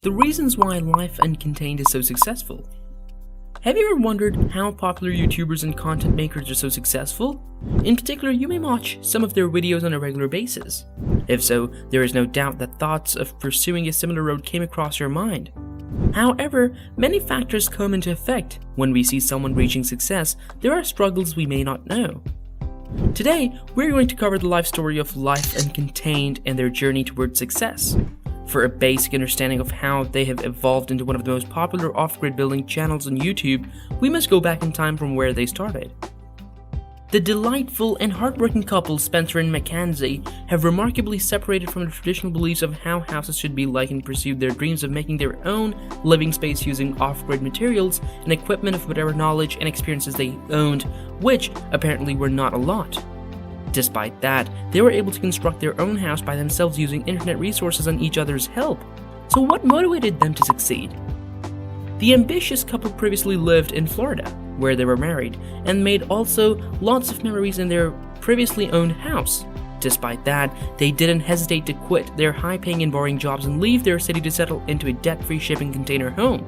The reasons why Life Uncontained is so successful. Have you ever wondered how popular YouTubers and content makers are so successful? In particular, you may watch some of their videos on a regular basis. If so, there is no doubt that thoughts of pursuing a similar road came across your mind. However, many factors come into effect. When we see someone reaching success, there are struggles we may not know. Today, we're going to cover the life story of Life Uncontained and their journey towards success. For a basic understanding of how they have evolved into one of the most popular off-grid building channels on YouTube, we must go back in time from where they started. The delightful and hardworking couple Spencer and Mackenzie have remarkably separated from the traditional beliefs of how houses should be like and pursued their dreams of making their own living space using off-grid materials and equipment of whatever knowledge and experiences they owned, which apparently were not a lot. Despite that, they were able to construct their own house by themselves using internet resources and each other's help. So what motivated them to succeed? The ambitious couple previously lived in Florida, where they were married, and made also lots of memories in their previously owned house. Despite that, they didn't hesitate to quit their high-paying and boring jobs and leave their city to settle into a debt-free shipping container home.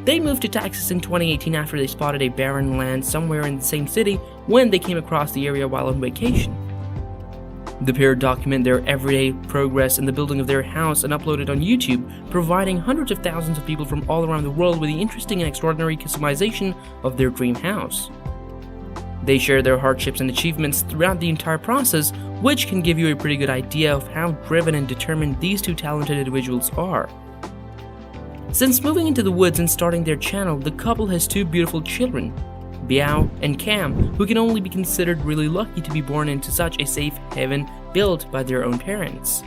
They moved to Texas in 2018 after they spotted a barren land somewhere in the same city when they came across the area while on vacation. The pair document their everyday progress in the building of their house and upload it on YouTube, providing hundreds of thousands of people from all around the world with the interesting and extraordinary customization of their dream house. They share their hardships and achievements throughout the entire process, which can give you a pretty good idea of how driven and determined these two talented individuals are. Since moving into the woods and starting their channel, the couple has two beautiful children, Biao and Cam, who can only be considered really lucky to be born into such a safe haven built by their own parents.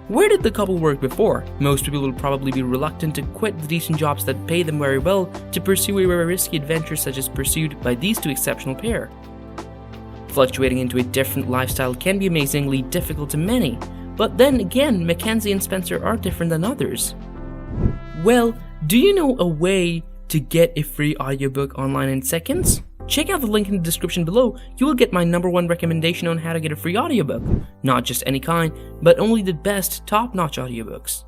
Where did the couple work before? Most people will probably be reluctant to quit the decent jobs that pay them very well to pursue a very risky adventure such as pursued by these two exceptional pair. Fluctuating into a different lifestyle can be amazingly difficult to many, but then again, Mackenzie and Spencer are different than others. Well, do you know a way to get a free audiobook online in seconds? Check out the link in the description below. You will get my #1 recommendation on how to get a free audiobook. Not just any kind, but only the best top-notch audiobooks.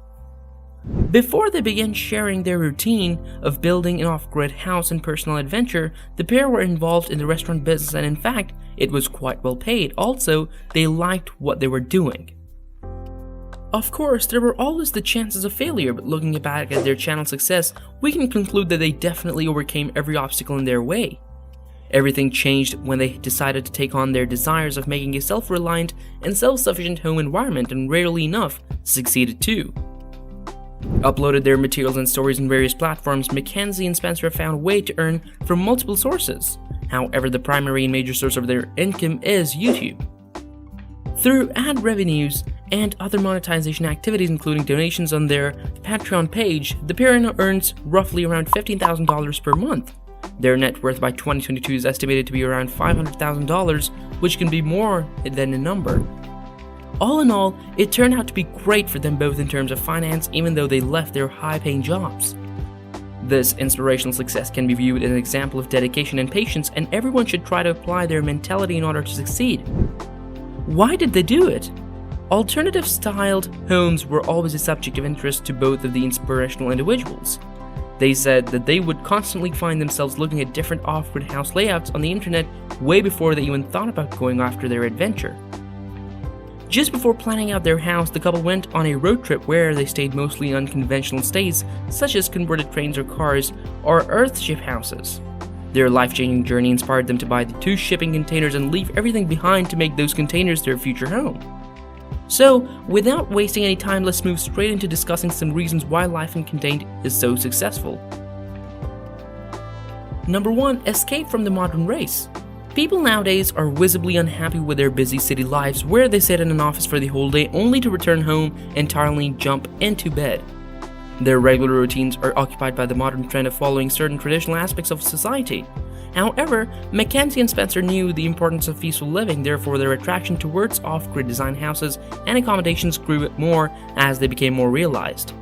Before they began sharing their routine of building an off-grid house and personal adventure, the pair were involved in the restaurant business, and in fact, it was quite well paid. Also, they liked what they were doing. Of course, there were always the chances of failure, but looking back at their channel success, we can conclude that they definitely overcame every obstacle in their way. Everything changed when they decided to take on their desires of making a self-reliant and self-sufficient home environment, and rarely enough, succeeded too. Uploaded their materials and stories on various platforms, Mackenzie and Spencer found a way to earn from multiple sources. However, the primary and major source of their income is YouTube. Through ad revenues and other monetization activities, including donations on their Patreon page, the pair now earns roughly around $15,000 per month. Their net worth by 2022 is estimated to be around $500,000, which can be more than a number. All in all, it turned out to be great for them both in terms of finance, even though they left their high-paying jobs. This inspirational success can be viewed as an example of dedication and patience, and everyone should try to apply their mentality in order to succeed. Why did they do it? Alternative-styled homes were always a subject of interest to both of the inspirational individuals. They said that they would constantly find themselves looking at different off-grid house layouts on the internet way before they even thought about going after their adventure. Just before planning out their house, the couple went on a road trip where they stayed mostly in unconventional states, such as converted trains or cars, or earthship houses. Their life-changing journey inspired them to buy the 2 shipping containers and leave everything behind to make those containers their future home. So, without wasting any time, let's move straight into discussing some reasons why Life Uncontained is so successful. Number 1. Escape from the modern race. People nowadays are visibly unhappy with their busy city lives, where they sit in an office for the whole day only to return home and entirely jump into bed. Their regular routines are occupied by the modern trend of following certain traditional aspects of society. However, Mackenzie and Spencer knew the importance of peaceful living, therefore their attraction towards off-grid design houses and accommodations grew more as they became more realized.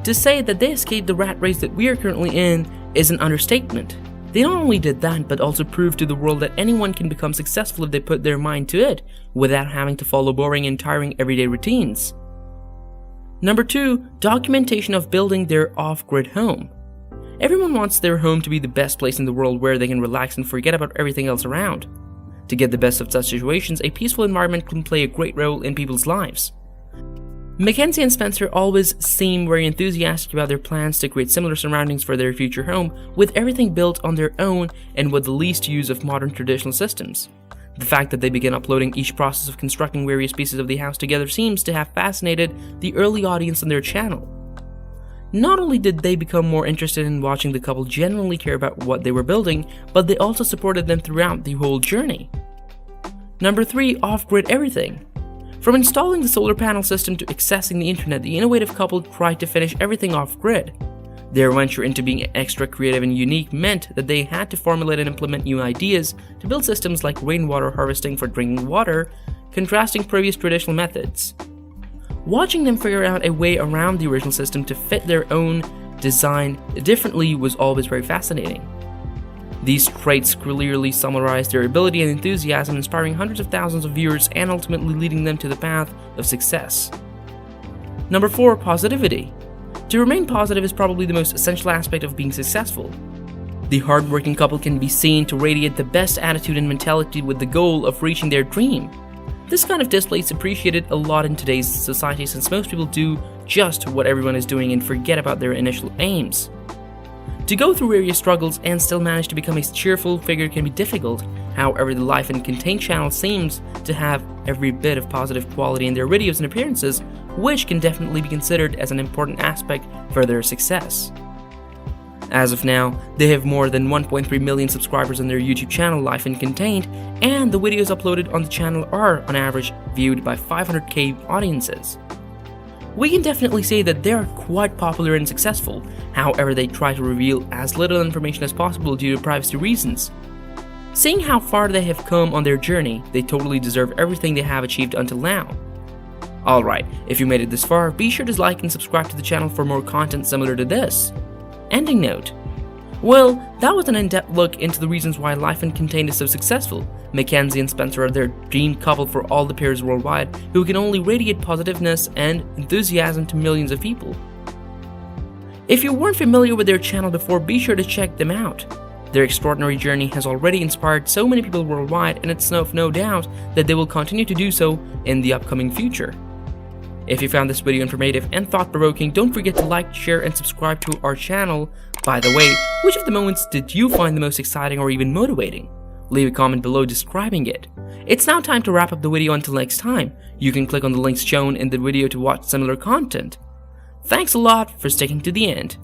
To say that they escaped the rat race that we are currently in is an understatement. They not only did that, but also proved to the world that anyone can become successful if they put their mind to it, without having to follow boring and tiring everyday routines. Number 2, documentation of building their off-grid home. Everyone wants their home to be the best place in the world where they can relax and forget about everything else around. To get the best of such situations, a peaceful environment can play a great role in people's lives. Mackenzie and Spencer always seem very enthusiastic about their plans to create similar surroundings for their future home, with everything built on their own and with the least use of modern traditional systems. The fact that they began uploading each process of constructing various pieces of the house together seems to have fascinated the early audience on their channel. Not only did they become more interested in watching the couple genuinely care about what they were building, but they also supported them throughout the whole journey. Number 3, off-grid everything. From installing the solar panel system to accessing the internet, the innovative couple tried to finish everything off-grid. Their venture into being extra creative and unique meant that they had to formulate and implement new ideas to build systems like rainwater harvesting for drinking water, contrasting previous traditional methods. Watching them figure out a way around the original system to fit their own design differently was always very fascinating. These traits clearly summarize their ability and enthusiasm, inspiring hundreds of thousands of viewers and ultimately leading them to the path of success. Number 4, positivity. To remain positive is probably the most essential aspect of being successful. The hardworking couple can be seen to radiate the best attitude and mentality with the goal of reaching their dream. This kind of display is appreciated a lot in today's society since most people do just what everyone is doing and forget about their initial aims. To go through various struggles and still manage to become a cheerful figure can be difficult. However, the Life Uncontained channel seems to have every bit of positive quality in their videos and appearances, which can definitely be considered as an important aspect for their success. As of now, they have more than 1.3 million subscribers on their YouTube channel Life Uncontained, and the videos uploaded on the channel are, on average, viewed by 500k audiences. We can definitely say that they are quite popular and successful, however they try to reveal as little information as possible due to privacy reasons. Seeing how far they have come on their journey, they totally deserve everything they have achieved until now. Alright, if you made it this far, be sure to like and subscribe to the channel for more content similar to this. Ending note. Well, that was an in-depth look into the reasons why Life Uncontained is so successful. Mackenzie and Spencer are their dream couple for all the peers worldwide who can only radiate positiveness and enthusiasm to millions of people. If you weren't familiar with their channel before, be sure to check them out. Their extraordinary journey has already inspired so many people worldwide, and it's of no doubt that they will continue to do so in the upcoming future. If you found this video informative and thought-provoking, don't forget to like, share, and subscribe to our channel. By the way, which of the moments did you find the most exciting or even motivating? Leave a comment below describing it. It's now time to wrap up the video. Until next time, you can click on the links shown in the video to watch similar content. Thanks a lot for sticking to the end.